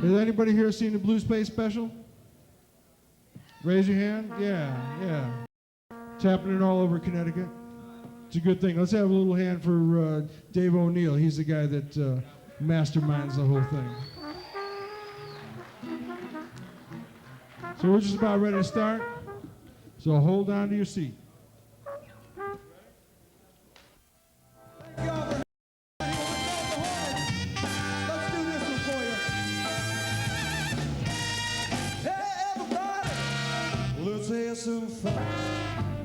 Has anybody here seen the Blue Space special? Raise your hand. Yeah. It's happening all over Connecticut. It's a good thing. Let's have a little hand for Dave O'Neill. He's the guy that masterminds the whole thing. So we're just about ready to start. So hold on to your seat. Some fun.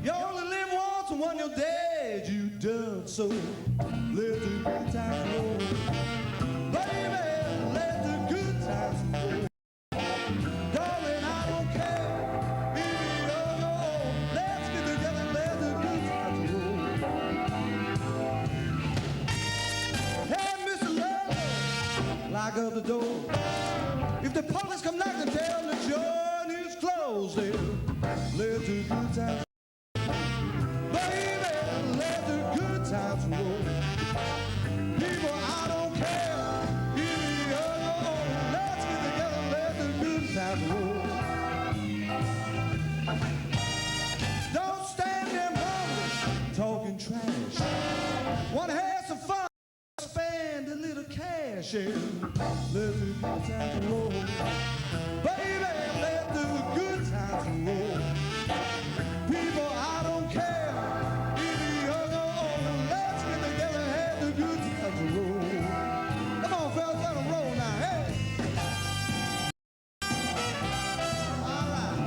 You only live once, and when you're dead, you done so. Let the good times roll, baby. Let the good times roll, darling. I don't care if you're old. Let's get together and let the good times roll. Hey, Mr. Love, lock up the door. If the police come knocking, tell the joint is closed. There. Let the good times, baby, let the good times roll. People, I don't care if you're alone. Let's get together and let the good times roll. Don't stand there mumbling, talking trash. Wanna have some fun, spend a little cash, and let the good times roll. Baby, let the good times roll. People, I don't care if you're old. Let's get together and have the good times roll. Come on, fellas, let them roll now. Hey. All right.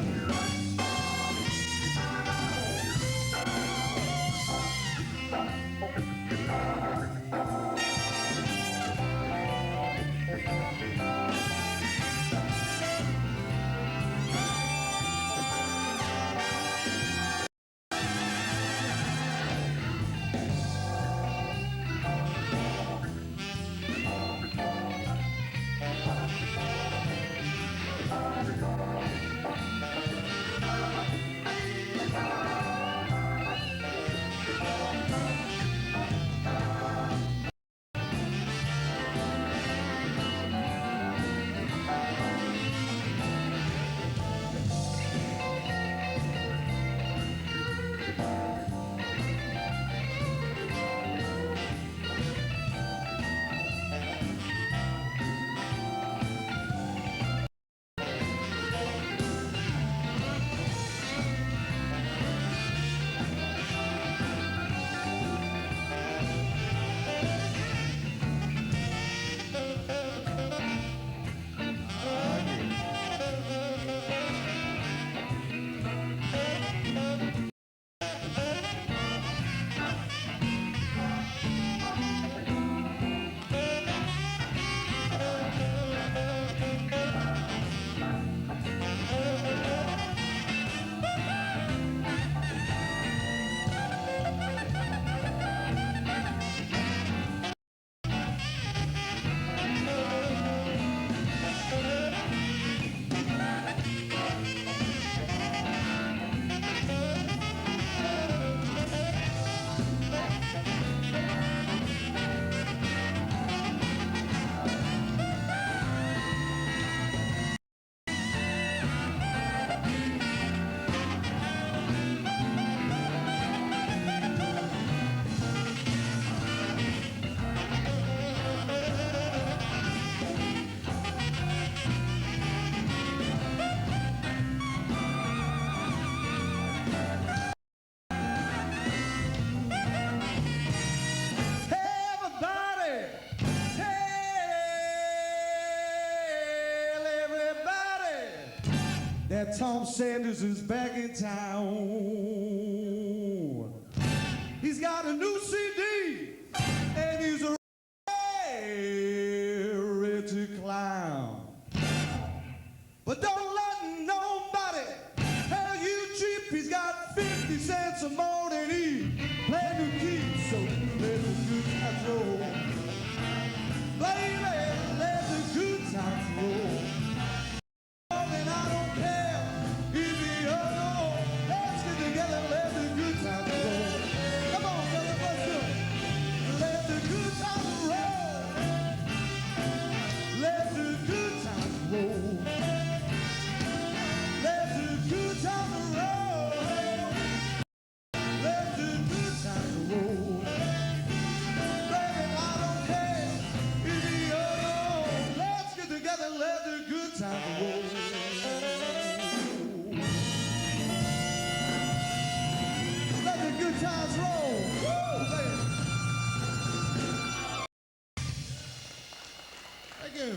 That Tom Sanders is back in town. He's got a new CD, and he's a ready to clown. But don't let nobody tell you cheap. He's got 50 cents or more than he planned to keep. So let the good times roll. Baby, let the good times roll. And I don't care if you're alone. Let's get together and let the good times roll. Come on, brother, let's do it. guitars roll. Woo, baby. Thank you.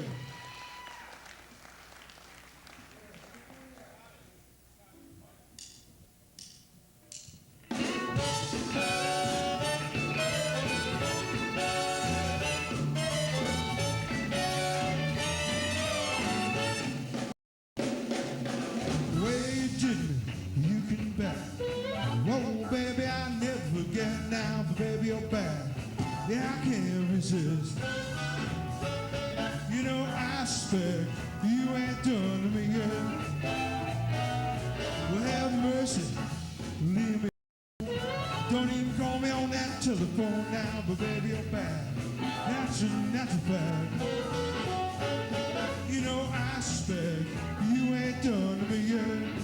The way you did me, you can bet. Whoa, baby, I never forget now, but baby, you're bad. Yeah, I can't resist. You know, I expect you ain't done to me yet. Well, have mercy, leave me. Don't even call me on that telephone now, but baby, you're bad. That's a fact. You know, I expect you ain't done to me yet.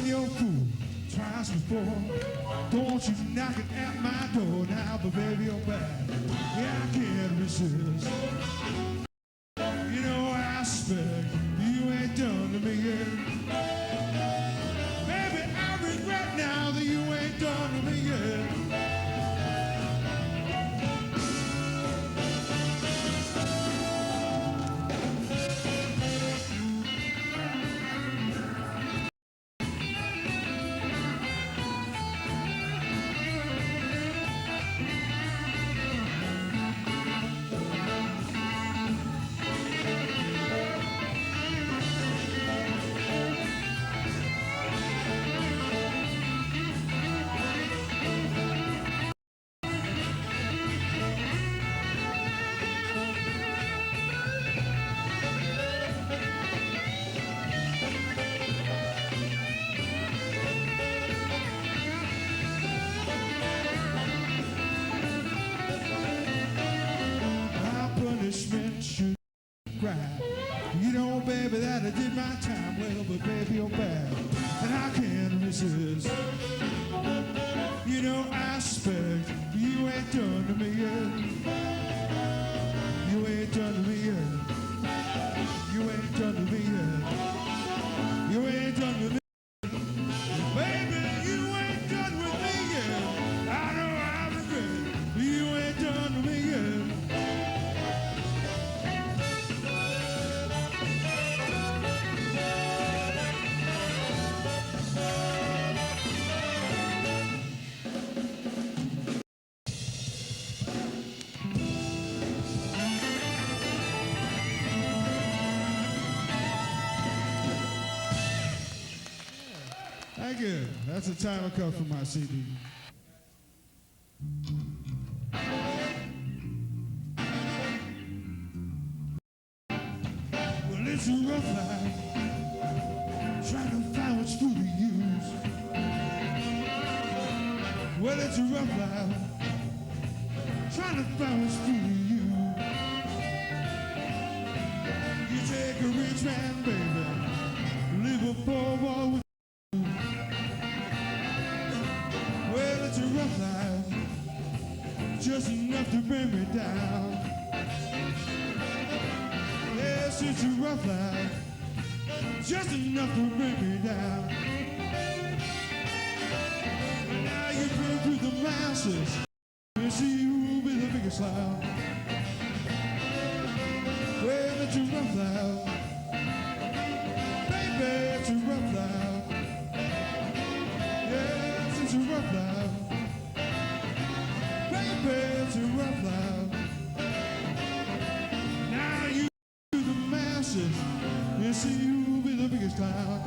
Your fool twice before. Don't you knock it at my door now, but baby, you're bad. Yeah, I can't resist. You know, I expect you ain't done to me yet. Baby, I regret now that you ain't done to me yet. Should cry. You know, baby, that I did my time well, but baby, you're bad, and I can't resist. You know, I expect you ain't done to me yet. You ain't done to me yet. You ain't done to me yet. You ain't done to me. Baby, you ain't done with me yet. I know I regret. You ain't done to me yet. Thank you. That's a title cut from my CD. Well, it's a rough life, trying to find what's food to use. Well, it's a rough life, trying to find what's food to use. man, baby. Live a poor boy with you. Well, it's a rough life, just enough to bring me down. Yes, it's a rough life, just enough to bring me down. Now you've been through the masses, you see who will be the biggest clown. Well, it's a rough life, baby, it's a rough life. Yes, it's a rough life, baby, it's a rough life. Now you through the masses, you see who will be the biggest clown.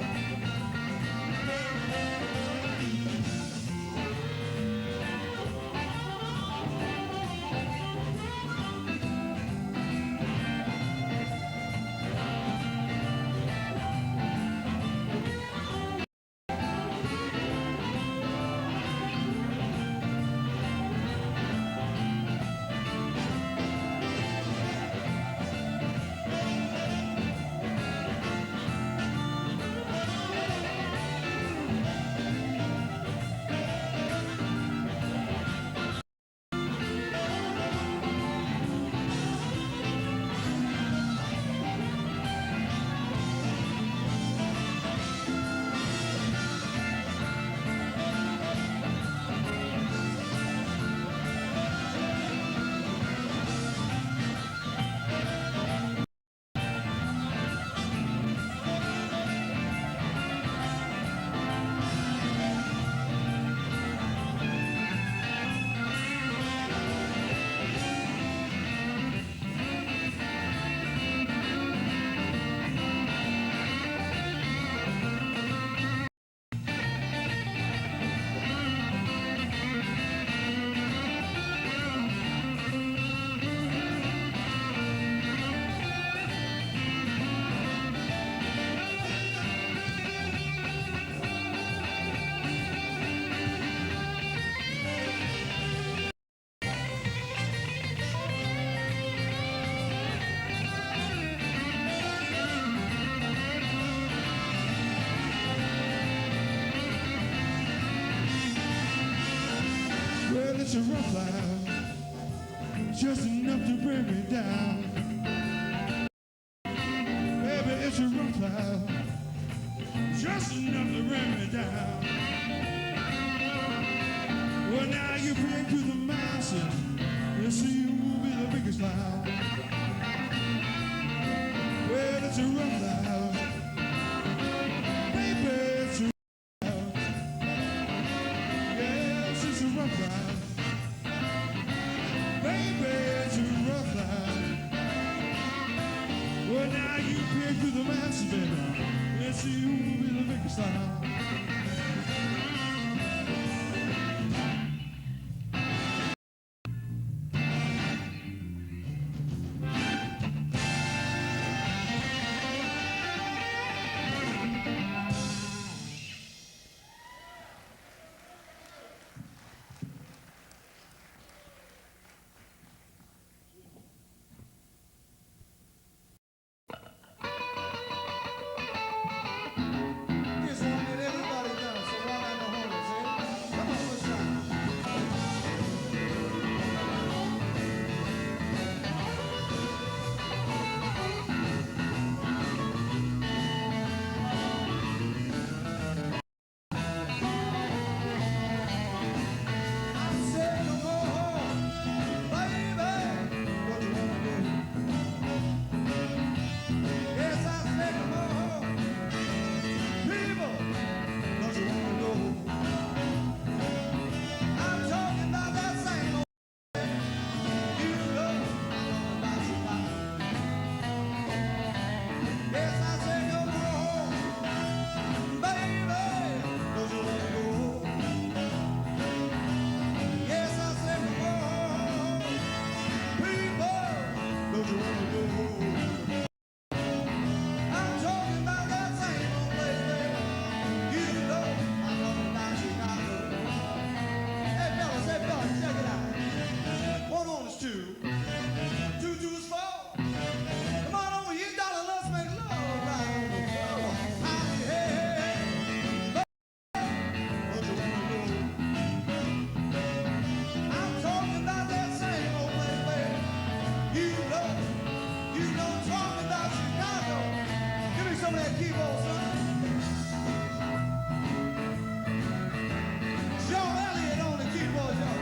Well, it's a rough life, just enough to bring me down. Baby, it's a rough life, just enough to bring me down. Well, now you bring to the masses, you see who will be the biggest clown. Well, it's a rough life, baby, it's a rough life. Yes, it's a rough life, baby, it's a rough life. Well, now you pick through the masses, baby, and see who will be the biggest clown. Here's one that some of that keyboard, son. Joe Elliott on the keyboard, y'all.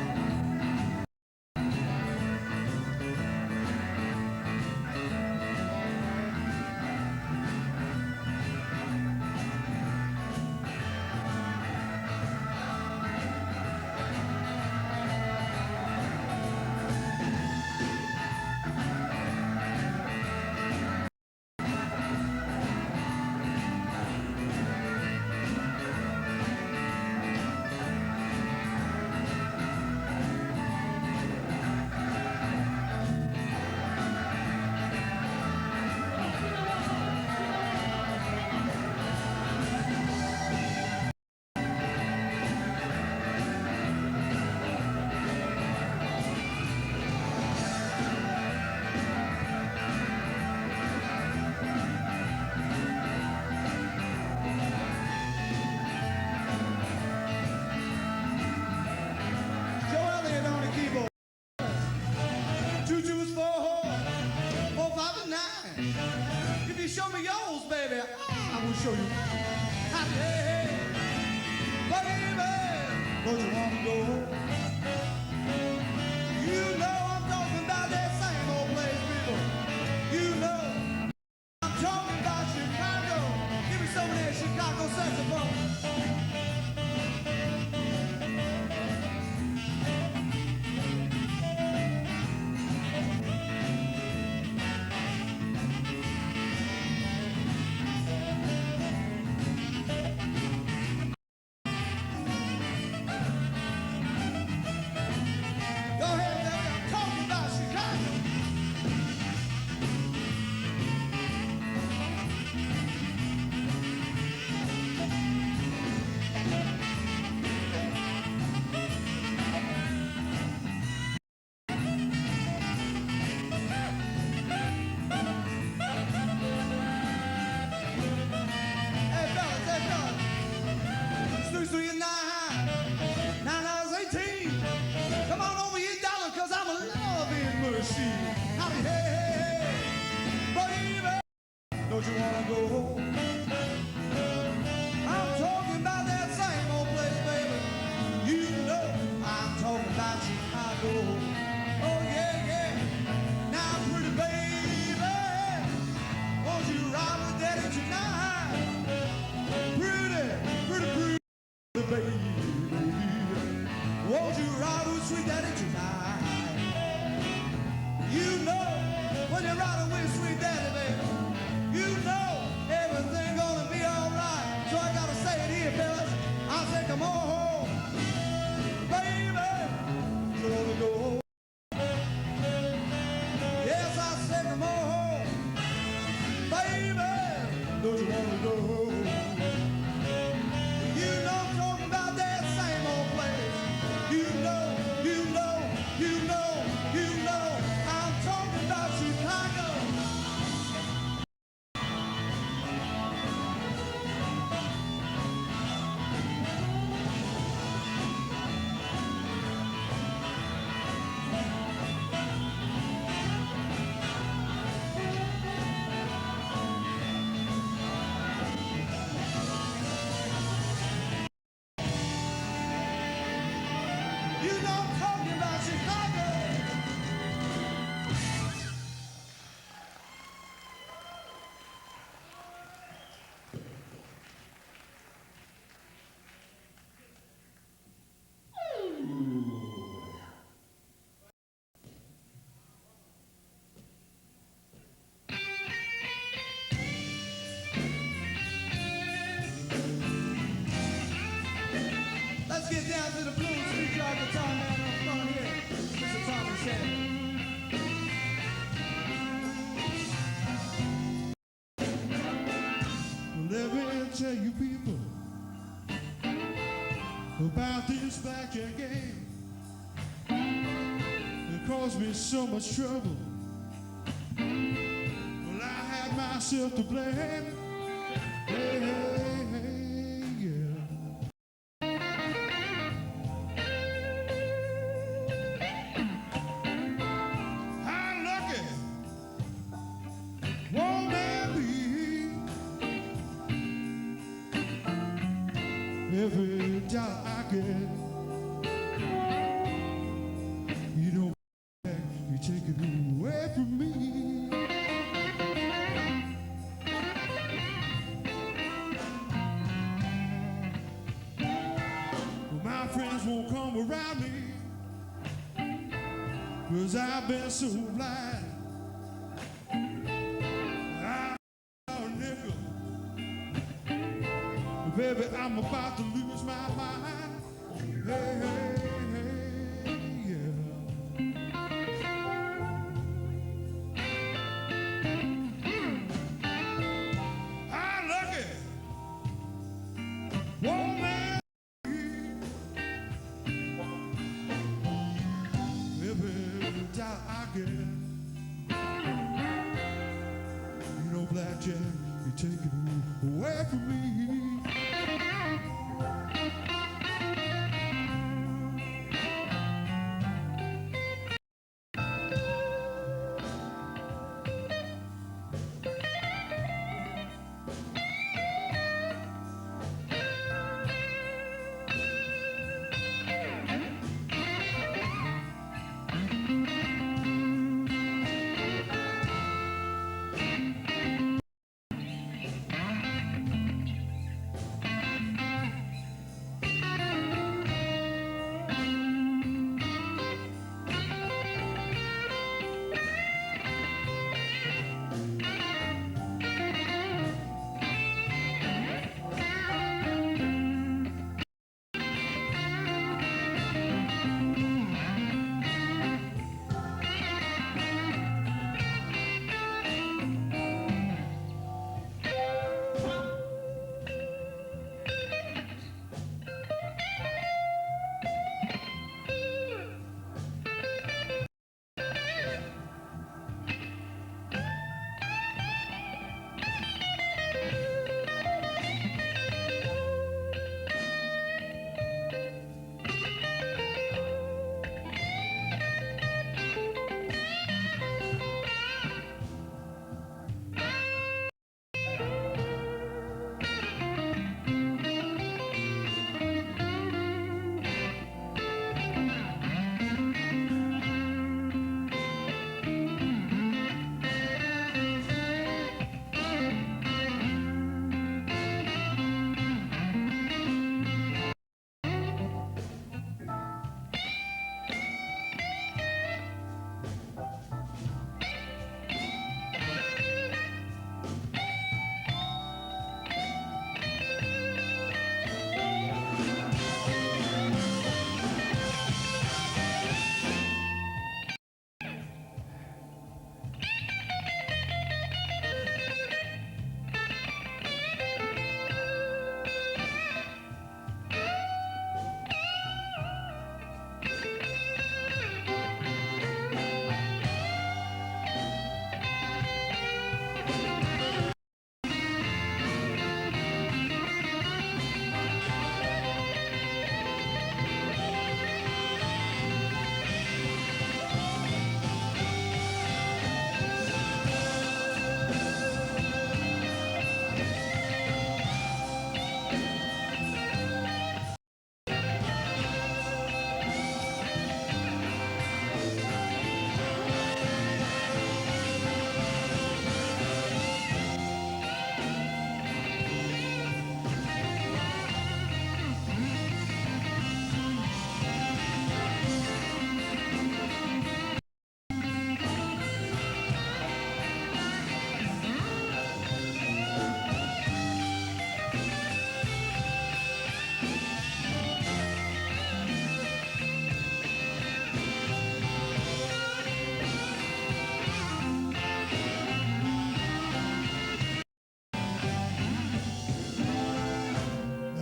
Joe Elliott on the keyboard. 2 2s 4 4 5 and 9. If you show me yours, baby, I will show you mine. Hey, hey, baby, don't you wanna go home? You know I'm talking about that same old place, people. You know I'm talking about Chicago. Give me some of that Chicago saxophone. Go ahead, baby. I'm talking about Chicago. Hey, fellas. It's 3 3 and 9 9 hours 18. Come on over here, dollar, cause I'm a loving machine. Howdy, hey, hey, baby, don't you wanna go home? I'm talking about that same old place, baby. You know I'm talking about Chicago. Oh, yeah, yeah. Now, pretty baby, won't you ride with daddy tonight? Pretty baby, won't you ride with sweet daddy tonight? You know, when you're riding with sweet daddy, baby, you know everything gonna be alright. So I gotta say it here, fellas. I say, come on home, baby, you wanna go home? Yes, I said, come on home, baby, don't you wanna go home? You know I'm talking about that same old place. You know, I'm talking about Chicago. You know I'm talking about Chicago. Let's get down to the blues. We drive the time down up front here. Mr. Tommy Shannon. Let me tell you people about this blackjack game. It caused me so much trouble. Well, I had myself to blame. Hey, hey, hey, yeah. How lucky won't man be 'cause I've been so blind. I'm a nickel. Baby, I'm about to lose my mind. Hey, hey, hey, yeah. I'm lucky. Whoa, man. Every doubt I get. You know, Blackjack, you take it away from me.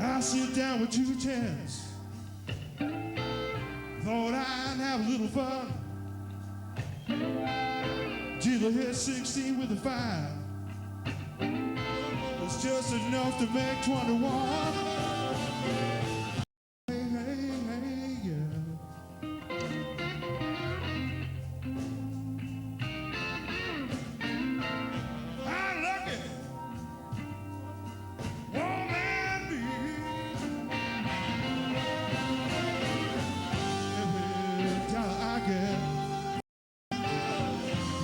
I sit down with 2 10s. Thought I'd have a little fun. Till I hit 16 with a 5. It's just enough to make 21. Hey, hey, hey, yeah. I'm lucky. Woman, me. Every dollar I get,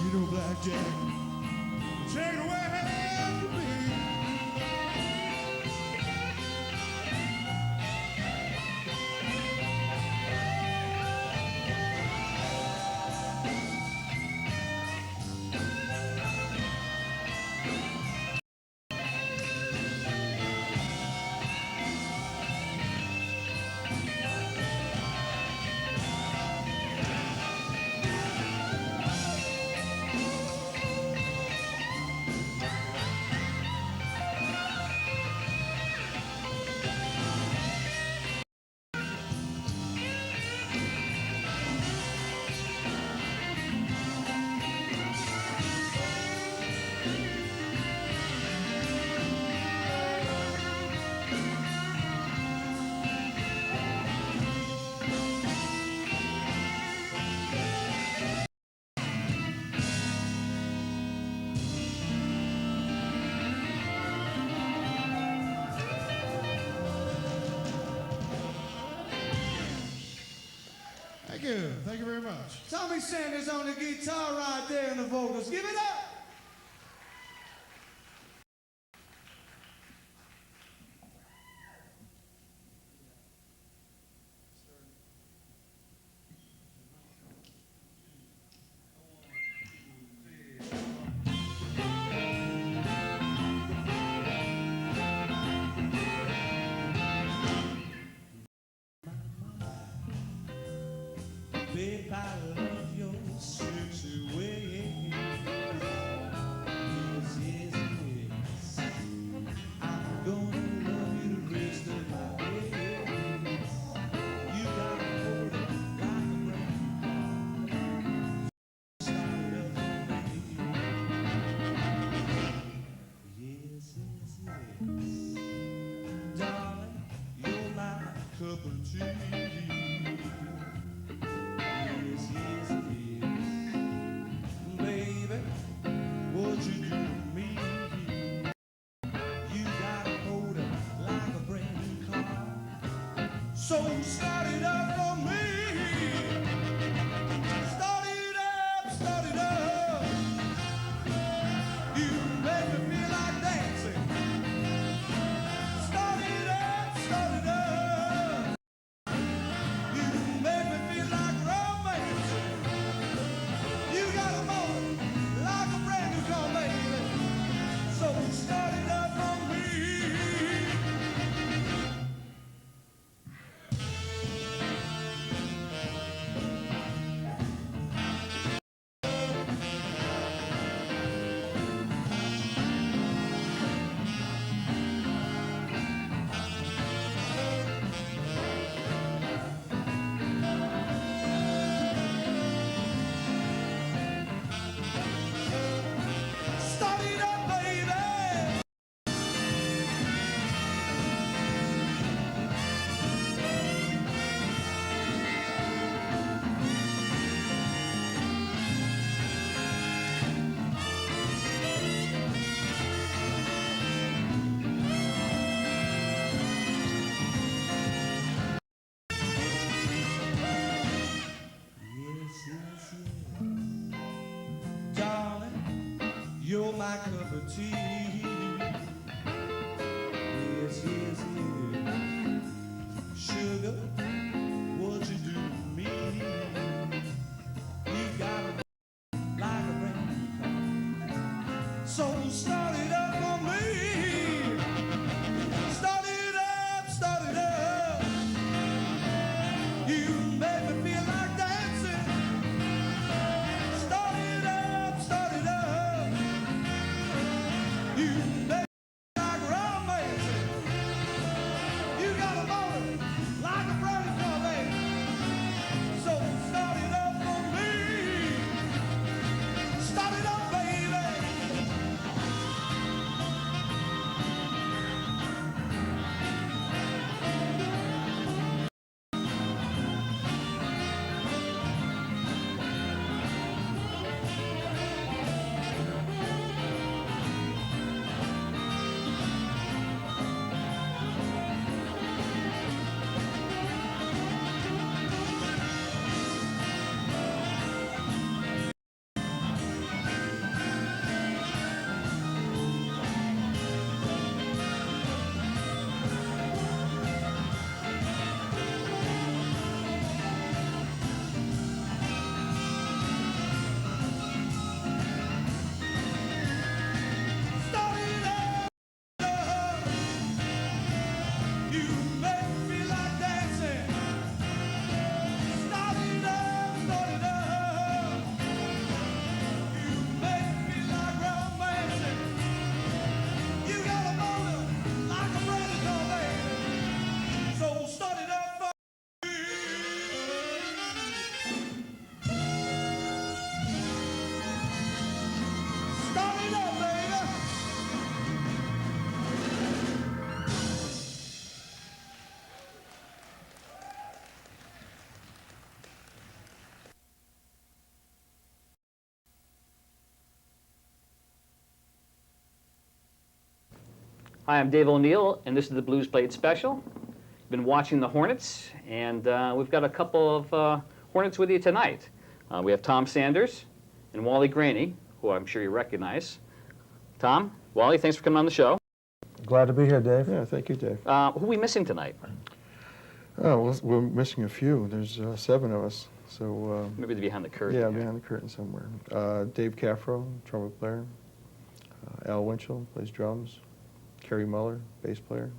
you know, Blackjack, take it away from me. you. Thank you very much. Tommy Sanders on the guitar right there and the vocals. Give it up. Babe, I love your sexy way. Yes, yes, yes. I'm gonna love you the rest of my days. You got me holding like a brand started up for me. Yes, yes, yes. Darling, you're my cup of tea. Yes, yes, yes. Baby, what you do to me? You got a motor like a brand new car. So start it up for me. Start it up, start it up. You make me feel like dancing. Start it up, start it up. You make me feel like romance. You got a motor like a brand new car, baby. So start it up for me. Start it up, baby. Yes, yes, yes. Darling, you're my cup of tea. Yes, yes, yes. Sugar, what you do to me? You got a like a brand new car. So start it up for me. Start it up, start it up. You make me feel like dancing. Start it up, start it up. You make me like romance. You got a motor like a brand new car, baby. So start it up for me. Start it up, baby. Start it up. You make me feel like dancing. Start it up, start it up. You make me feel like romancing. You got a motor like a brand new car, baby. So start it up for me. Start it up, baby. Hi, I'm Dave O'Neill, and this is the Blues Played Special. Been watching the Hornets, and we've got a couple of Hornets with you tonight. We have Tom Sanders and Wally Graney, who I'm sure you recognize. Tom, Wally, thanks for coming on the show. Glad to be here, Dave. Yeah, thank you, Dave. Who are we missing tonight? Oh, well, we're missing a few. There's 7 of us. So Maybe they're behind the curtain. yeah, here. behind the curtain somewhere. Dave Caffro, trumpet player. Al Winchell plays drums. Kerry Muller, bass player.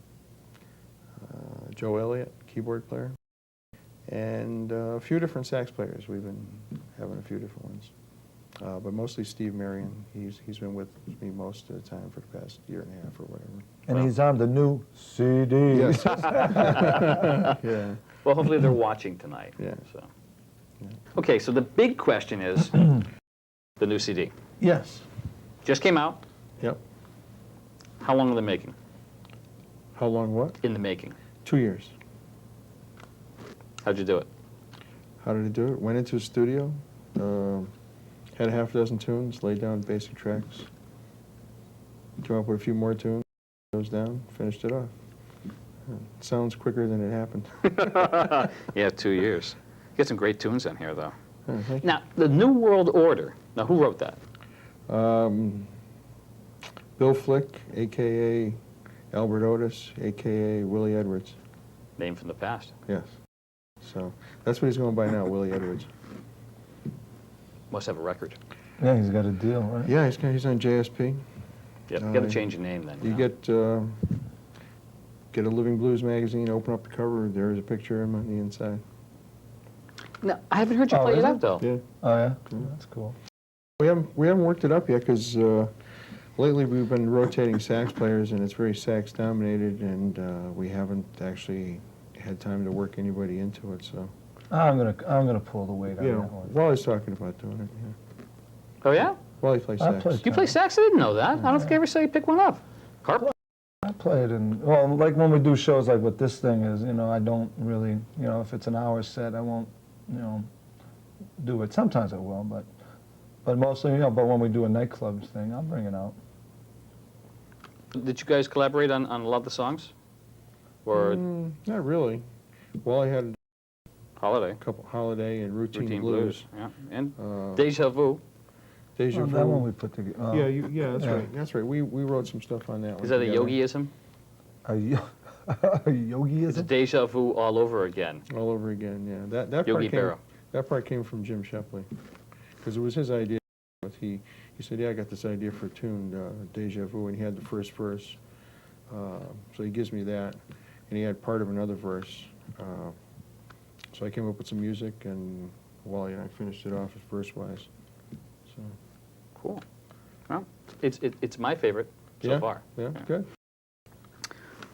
Joe Elliott, keyboard player. And a few different sax players. We've been having a few different ones. But mostly Steve Marion. He's been with me most of the time for the past year and a half or whatever. And he's on the new CD. Yes. Yeah. Well, hopefully they're watching tonight. Yeah. So. Yeah. Okay, so the big question is the new CD. Yes. Just came out. Yep. How long are they making? How long what? In the making. 2 years. How'd you do it? How did I do it? Went into a studio, had a half dozen tunes, laid down basic tracks, came up with a few more tunes, those down, finished it off. Sounds quicker than it happened. Yeah, 2 years. Get some great tunes on here, though. Thank you. Now, the New World Order. Now, who wrote that? Bill Flick, a.k.a. Albert Otis, a.k.a. Willie Edwards. Name from the past. Yes. So that's what he's going by now, Willie Edwards. Must have a record. Yeah, he's got a deal, right? Yeah, he's on JSP. Yep, got to change your name then. You know. get a Living Blues magazine, open up the cover, there is a picture of him on the inside. No, I haven't heard you Oh, play is it it? out, though. Yeah. Oh, yeah? That's cool. We haven't worked it up yet because lately we've been rotating sax players and it's very sax dominated, and we haven't actually had time to work anybody into it. So I'm gonna pull the weight on you that know, one. Wally's talking about doing it. Yeah. Oh, yeah? Wally plays I sax. play- Do you play sax? I didn't know that. I don't think I ever saw you pick one up. Harp? I play it in, well, like when we do shows like what this thing is, you know, I don't really, you know, if it's an hour set, I won't, you know, do it. Sometimes I will, but mostly, you know, but when we do a nightclub thing, I'll bring it out. Did you guys collaborate on a lot of the songs? Or Not really. Wally had Holiday? a couple Holiday and Routine, Routine Blues. Yeah. And Uh, Deja Vu. Deja Oh, Vu. that one we put together. Oh, Yeah, that's yeah. right. That's right. We wrote some stuff on that one. Is that a together. yogiism? A yogiism? It's a deja vu all over again. All over again, yeah. That Yogi part Berra. that part came from Jim Shepley, because it was his idea. He said, "Yeah, I got this idea for a tune, Deja Vu," and he had the first verse. So he gives me that, and he had part of another verse. So I came up with some music, and Wally and I finished it off verse-wise. So Cool. Well, it's my favorite so yeah, far. yeah, good.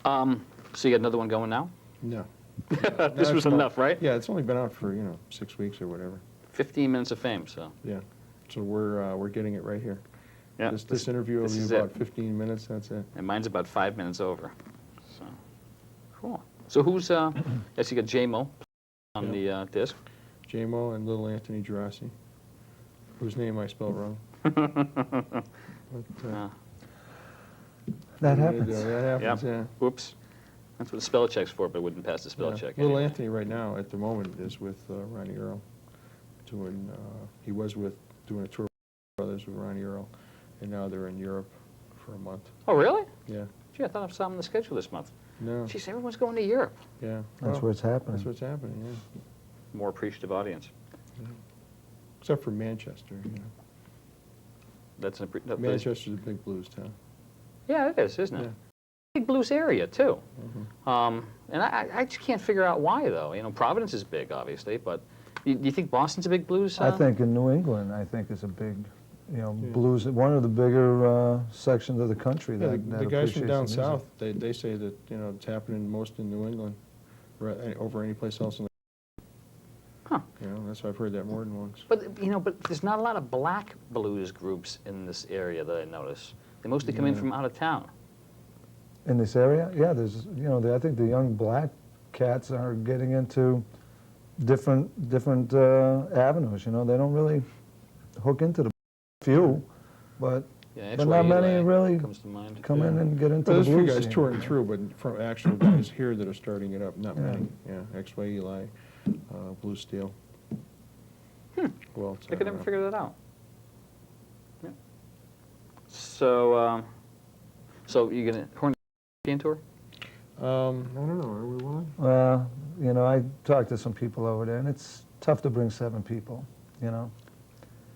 So you got another one going now? No, This was it's not- enough, right? Yeah, it's only been out for 6 weeks or whatever. 15 minutes of fame, so. Yeah, so we're getting it right here. Yeah. This interview will this be is about it. 15 minutes. That's it. And mine's about 5 minutes over. So, cool. So who's, yes, you got J-Mo on the disc. J-Mo and little Anthony Gerasi, whose name I spelled wrong. But, Yeah. That what are you gonna happens. do? That happens, Yep. yeah. Whoops. That's what the spell check's for, but it wouldn't pass the spell Yeah. check. Little anyway. Anthony right now, at the moment, is with Ronnie Earl. He was doing a tour with Brothers with Ronnie Earl, and now they're in Europe for a month. Oh, really? Yeah. Gee, I thought I saw him on the schedule this month. No. Jeez, everyone's going to Europe. Yeah. That's Well, where it's happening. That's what's happening, yeah. More appreciative audience. Except for Manchester, That's an that- Manchester's a big blues town. Yeah, it is, isn't it? Yeah. Big blues area, too. Mhm. And I just can't figure out why, though. You know, Providence is big, obviously, but do you think Boston's a big blues? I think in New England, I think is a big, you know, Yeah. blues, one of the bigger sections of the country Yeah, that the guys from appreciates down the music. south, they say that, it's happening most in New England, over any place else in the Huh. That's why I've heard that more than once. But, but there's not a lot of black blues groups in this area that I notice. They mostly come in Yeah. from out of town. In this area, yeah, there's, I think the young black cats are getting into different avenues. They don't really hook into the few, but Yeah, But not many really comes to mind. come in and get into Well, the there's a few blues guys scene. touring through, but from actual guys here that are starting it up, not Yeah. many. Yeah, X-Way, Eli, Blue Steel. Well, I could never figure that out. Yeah. So, so you gonna Hornets European tour? I don't know. Are we willing? Well, you know, I talked to some people over there, and it's tough to bring 7 people, you know.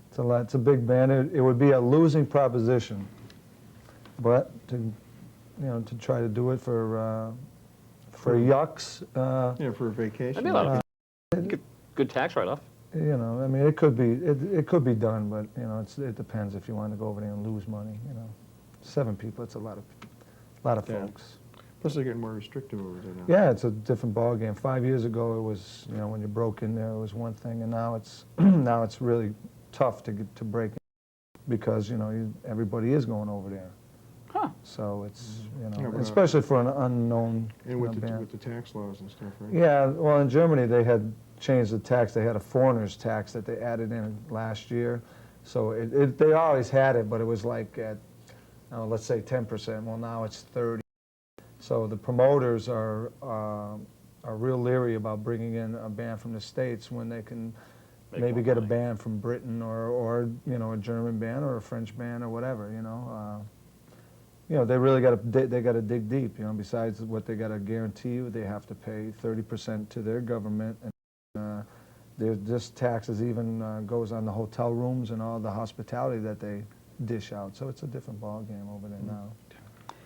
It's a lot. It's a big band. It would be a losing proposition, but to to try to do it for yucks. Yeah, for a vacation. That'd be a lot of good tax write-off. You know, I mean, it could be done, but you know, it depends if you want to go over there and lose money. You know, 7 people, it's a lot of Yeah. folks. Plus, they're getting more restrictive over there now. Yeah, it's a different ballgame. 5 years ago, it was, you know, when you broke in there, it was one thing, and now it's now it's really tough to break in because you know everybody is going over there. Huh. So it's you know, Yeah, but, especially for an unknown And with band. with the tax laws and stuff, right? Yeah, well, in Germany they had changed the tax. They had a foreigners tax that they added in last year. So they always had it, but it was like at, let's say 10%. Well, now it's 30. So the promoters are real leery about bringing in a band from the States when they can Make maybe more get a money. band from Britain or you know, a German band or a French band or whatever. You know, they really got to dig deep. You know, besides what they got to guarantee you, they have to pay 30% to their government, and this taxes even goes on the hotel rooms and all the hospitality that they dish out. So it's a different ball game over there now.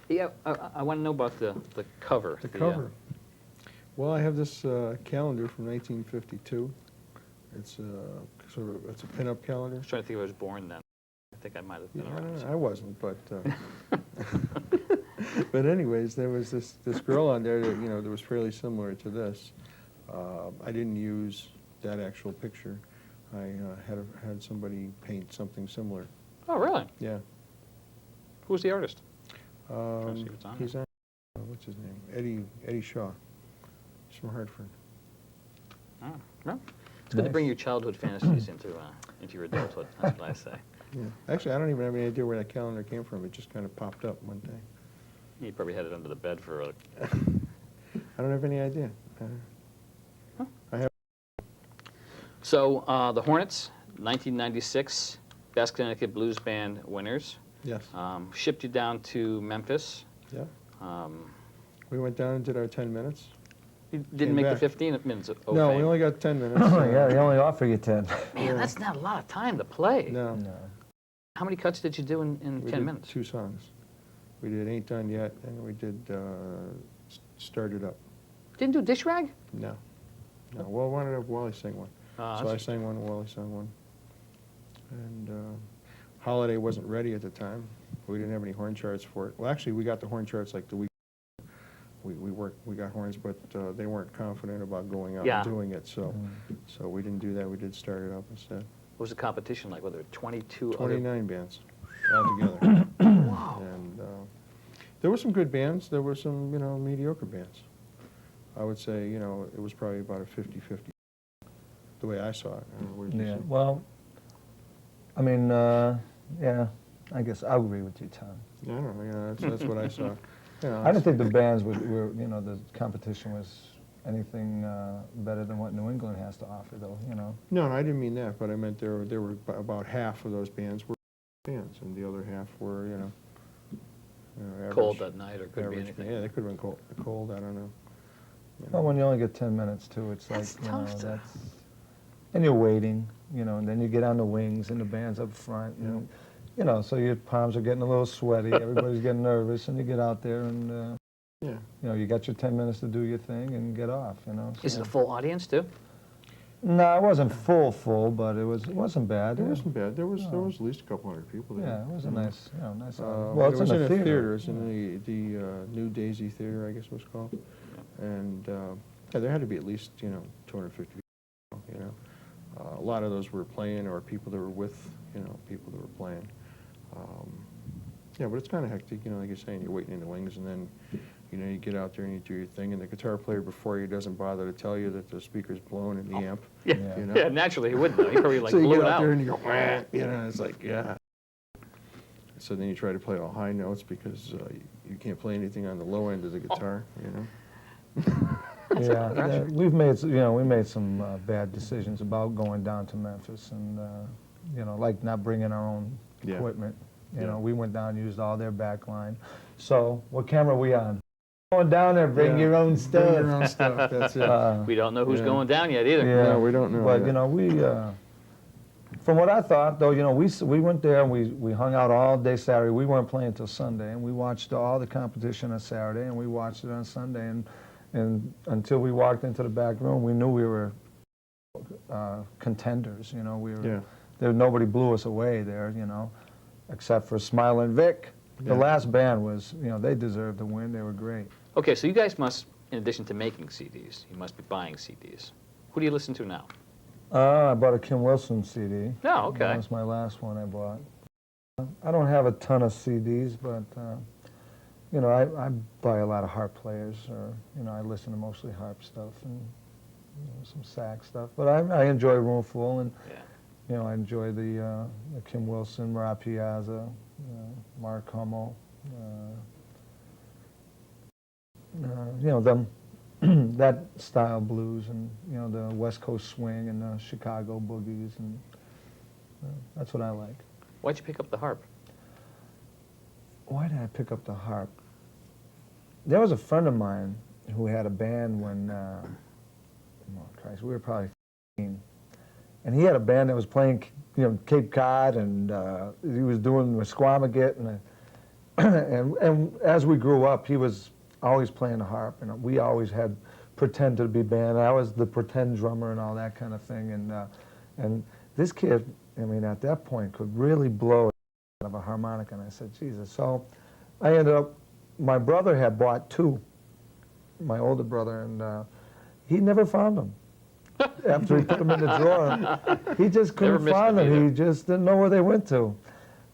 Yeah, I want to know about the cover. The cover. Well, I have this calendar from 1952. It's it's a pinup calendar. I was trying to think if I was born then. I think I might have been Yeah, around. I wasn't, but but anyways, there was this girl on there that that was fairly similar to this. I didn't use that actual picture. I had somebody paint something similar. Oh, really? Yeah. Who's the artist? see if it's on He's on. What's his name? Eddie Shaw. He's from Hartford. Oh, well, it's good to bring Nice. your childhood fantasies into your adulthood. That's what I say. Yeah. Actually, I don't even have any idea where that calendar came from. It just kind of popped up one day. You probably had it under the bed for a... I don't have any idea. I have. So, the Hornets, 1996, Best Connecticut Blues Band winners. Yes. Shipped you down to Memphis. Yeah. Um, We went down and did our 10 minutes. you Came didn't make back. the 15 minutes of No, fame. we only got 10 minutes. Yeah, they only offer you 10. Man, that's not a lot of time to play. No. No. How many cuts did you do in We 10 did minutes? 2 songs. We did Ain't Done Yet, and we did Start It Up. Didn't do Dish Rag? No. No. Well, I wanted to have Wally sing one. So I That's- sang one, Wally sang one. And Holiday wasn't ready at the time. We didn't have any horn charts for it. Well, actually, we got the horn charts like the week. We got horns, but they weren't confident about going out Yeah. and doing it. So we didn't do that. We did Start It Up instead. What was the competition like? Were there 22 other... 29 bands altogether. Wow. And there were some good bands. There were some, mediocre bands. I would say, it was probably about a 50-50, the way I saw it. What did you Yeah, see? well, I mean, yeah, I guess I'll agree with you, Tom. I don't know, that's what I saw. I didn't think the bands were, the competition was anything better than what New England has to offer, though, No, I didn't mean that, but I meant there were about half of those bands were bands, and the other half were, average, Cold that night, or could be average. anything. Yeah, they could have been cold, I don't know. Well, when you only get 10 minutes, too, it's like, That's tough to- and you're waiting, and then you get on the wings, and the band's up front, and, so your palms are getting a little sweaty, everybody's getting nervous, and you get out there, and, Yeah. you got your 10 minutes to do your thing and get off, Is it so. a full audience, too? No, it wasn't full, but it wasn't bad. It yeah. wasn't bad. There was No. at least a couple hundred people there. Yeah, it was a nice, nice. Well, well, it it's was in a theater. It's Yeah. in the New Daisy Theater, I guess it was called. And yeah, there had to be at least 250 people. A lot of those were playing, or people that were with people that were playing. Yeah, but it's kind of hectic. Like you're saying, you're waiting in the wings, and then you get out there and you do your thing, and the guitar player before you doesn't bother to tell you that the speaker's blown in the amp. Yeah. You know? Yeah, naturally he wouldn't know. He probably So you blew get it out out. there and you go, wah, it's like, yeah. So then you try to play all high notes because you can't play anything on the low end of the guitar, Yeah, we've made, we made some bad decisions about going down to Memphis and, like not bringing our own Yeah. equipment. You Yeah. know, we went down, used all their back line. So, what camera are we on? Going down there, bring your own stuff. Bring your own stuff, that's it. We don't know who's Yeah. going down yet either. Yeah, No, we don't know But, yet. we, from what I thought, though, we went there and we hung out all day Saturday. We weren't playing until Sunday, and we watched all the competition on Saturday, and we watched it on Sunday. And until we walked into the back room, we knew we were contenders. We were. Yeah. Nobody blew us away there, except for Smilin' Vic. The Yeah. last band was, they deserved to win. They were great. Okay, so you guys must, in addition to making CDs, you must be buying CDs. Who do you listen to now? I bought a Kim Wilson CD. Oh, okay. That was my last one I bought. I don't have a ton of CDs, but, I buy a lot of harp players, or, I listen to mostly harp stuff and some sax stuff. But I enjoy Roomful, and, Yeah. I enjoy the Kim Wilson, Marat Piazza, Mark Hummel, them, that style blues, and, the West Coast swing and the Chicago boogies, and that's what I like. Why'd you pick up the harp? Why did I pick up the harp? There was a friend of mine who had a band when, oh Christ, we were probably 15. And he had a band that was playing, Cape Cod, and he was doing Squamigot, and as we grew up, he was always playing the harp, and we always had pretended to be band. I was the pretend drummer and all that kind of thing, and this kid, at that point, could really blow out of a harmonica, and I said, Jesus. So I ended up, my brother had bought two, my older brother, and he never found them. After he put them in the drawer, he just couldn't find them. He just didn't know where they went to.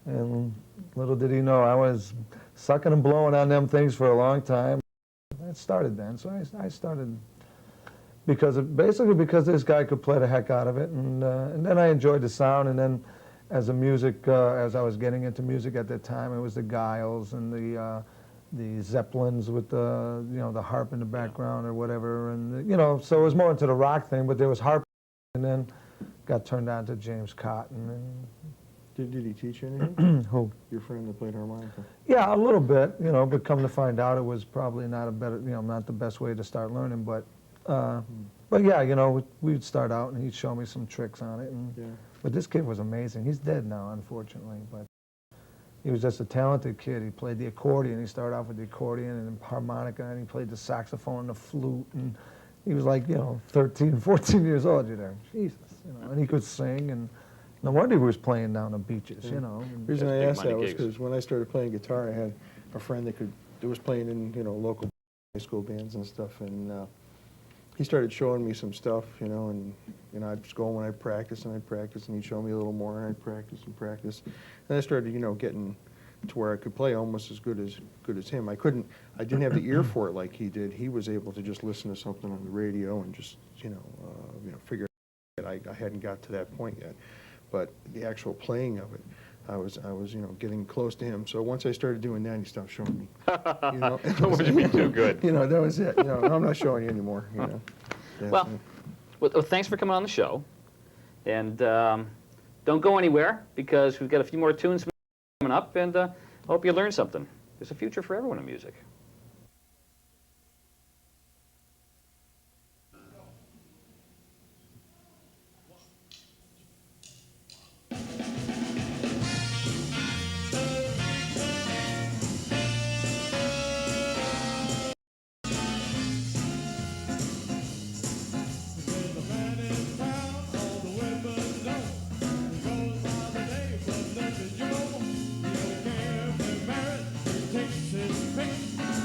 And little did he know, I was sucking and blowing on them things for a long time. It started then, so I started basically because this guy could play the heck out of it, and then I enjoyed the sound, and then as I was getting into music at that time, it was the Giles and the Zeppelins with the harp in the background or whatever, and so it was more into the rock thing, but there was harp, and then got turned on to James Cotton. And Did he teach you anything? who? Your friend that played harmonica? Yeah, a little bit, but come to find out, it was probably not not the best way to start learning, but yeah, we'd start out and he'd show me some tricks on it, and Yeah. but this kid was amazing. He's dead now, unfortunately, but he was just a talented kid. He played the accordion. He started off with the accordion and harmonica, and he played the saxophone and the flute, and he was like, 13, 14 years old. You're there, Jesus, and he could sing, and no wonder he was playing down the beaches, The and- reason I Big asked money that was gigs. because when I started playing guitar, I had a friend that was playing in local high school bands and stuff, and he started showing me some stuff, and I'd just go when I'd practice, and he'd show me a little more, and I'd practice and practice, and I started getting to where I could play almost as good as him. I didn't have the ear for it like he did. He was able to just listen to something on the radio and just figure it out. I hadn't got to that point yet, but the actual playing of it, I was getting close to him. So once I started doing that, he stopped showing me. Don't want to be too good. That was it. I'm not showing you anymore. That's Well, thanks for coming on the show. And don't go anywhere, because we've got a few more tunes coming up, and I hope you learned something. There's a future for everyone in music. Takes his pick.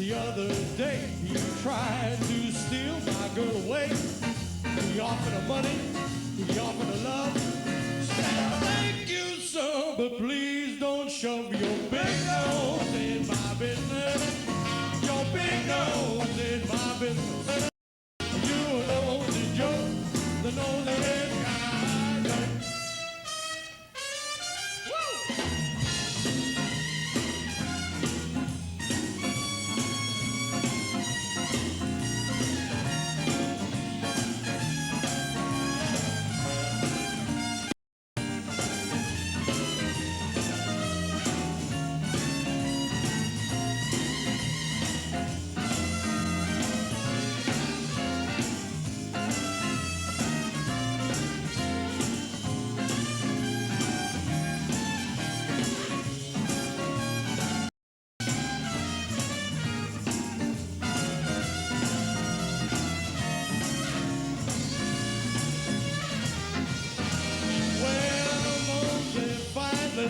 The other day he tried to steal my girl away. He offered her money, he offered her love. Said, thank you, sir, but please don't shove your big nose in my business. Your big nose in my business. You know the joke, the nosy head guy. Woo!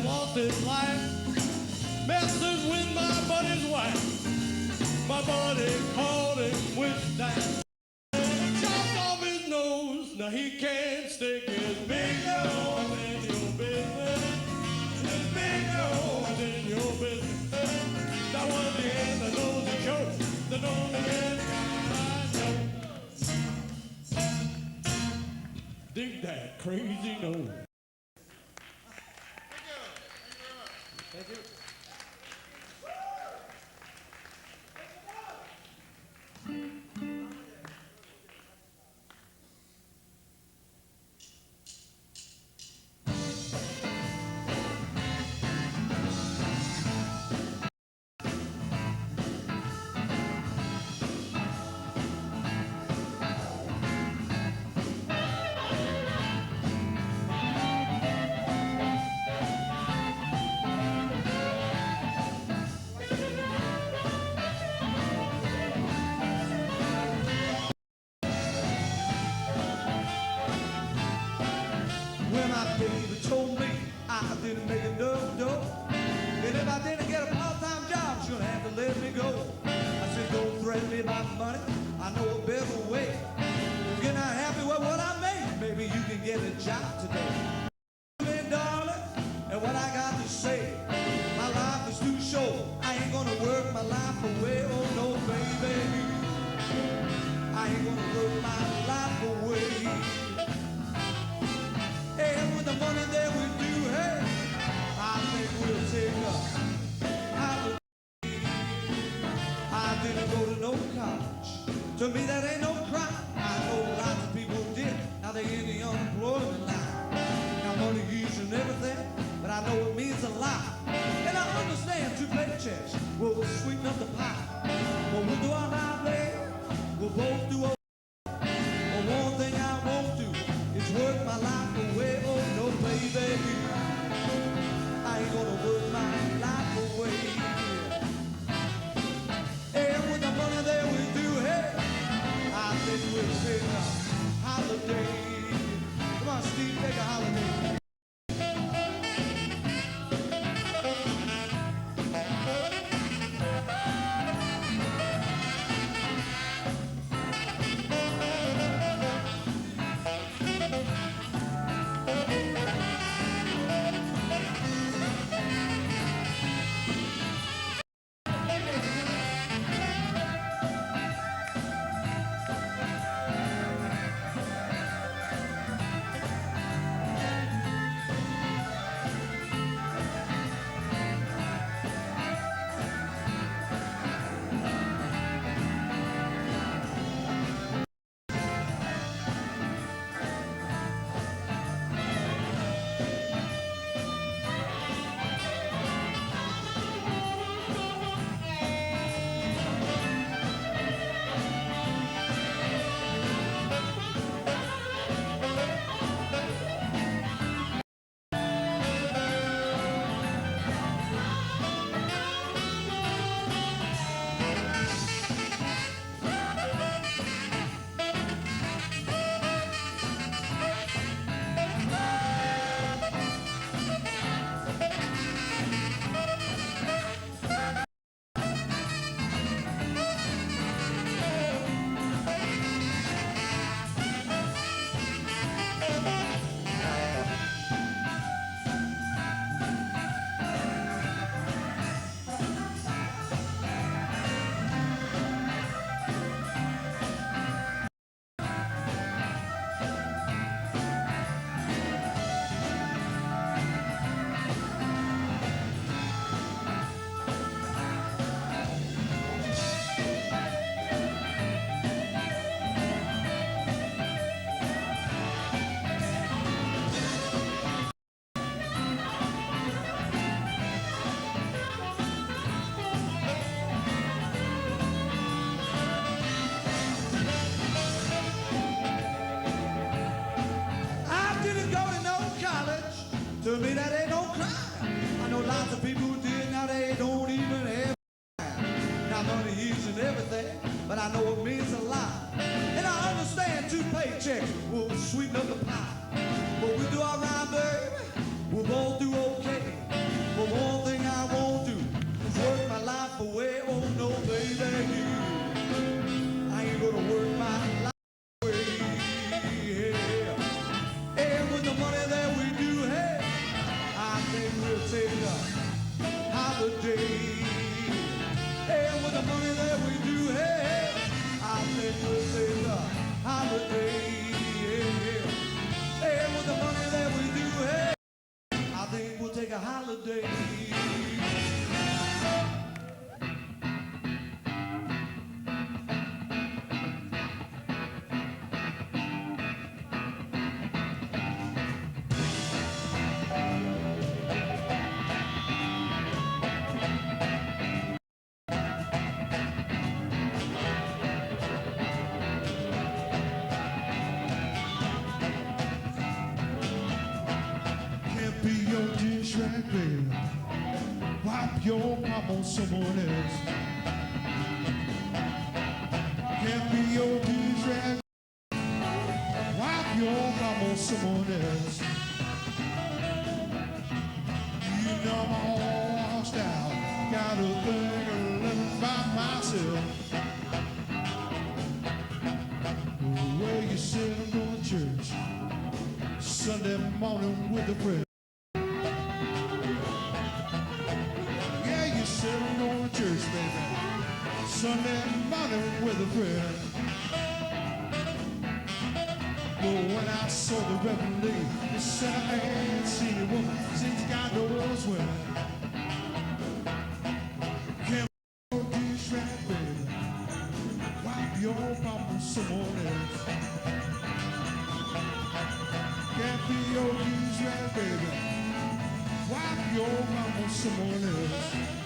Lost his life, messing with my buddy's wife. My buddy caught him with that, chopped off his nose. Now he can't stick his big nose in your business. His big nose in your business. That was the end, the nose is short, the nose is I know. Dig that crazy nose. Thank you. When my baby told me I didn't make enough dough, and if I didn't get a part-time job, she'll have to let me go. I said, don't threaten me about money, I know a better way. If you're not happy with what I make, maybe you can get a job today. Hey, darling, and what I got to say, my life is too short, I ain't gonna work my life away, oh no, baby. I ain't gonna work my life away. And with the money that we do, hey, I think we'll take a holiday. I didn't go to no college. To me, that ain't no crime. I know lots of people did. Now they in the unemployment line. Now money isn't everything, but I know it means a lot. And I understand 2 paychecks will sweeten up the pie. But we'll do our life, baby. We'll both do our. But one thing I won't do is work my life away, oh no, baby. I ain't gonna work my life away. And with the money that we do, hey, I think we'll take a holiday. Come on, Steve, take a holiday. Now money isn't everything, but I know it means a lot. And I understand 2 paychecks will sweeten up the pie. But we do all right, baby. We'll both do okay. But one thing I won't do is work my life away. Oh no, baby, I ain't gonna work my life away. And with the money that we do have, I think we'll take a holiday. And with the money that we do have, I think we'll take a holiday. And with the money that we do have, I think we'll take a holiday. Can't be your dish rag, baby. Wipe your mop on someone else. Can't be your dish rag. Wipe your mop on someone else. You know I'm all washed out. Got a thing of living by myself. Where you said I'm going to church Sunday morning with a friend. Yeah, you said I'm going to church, baby. Sunday morning with a friend. But when I saw the Reverend Lee, he said I ain't seen a woman since God knows when. Can't be your dish rag, baby. Wipe your mouth on someone else. Can't be your dish rag, baby. Wipe your mouth on someone else.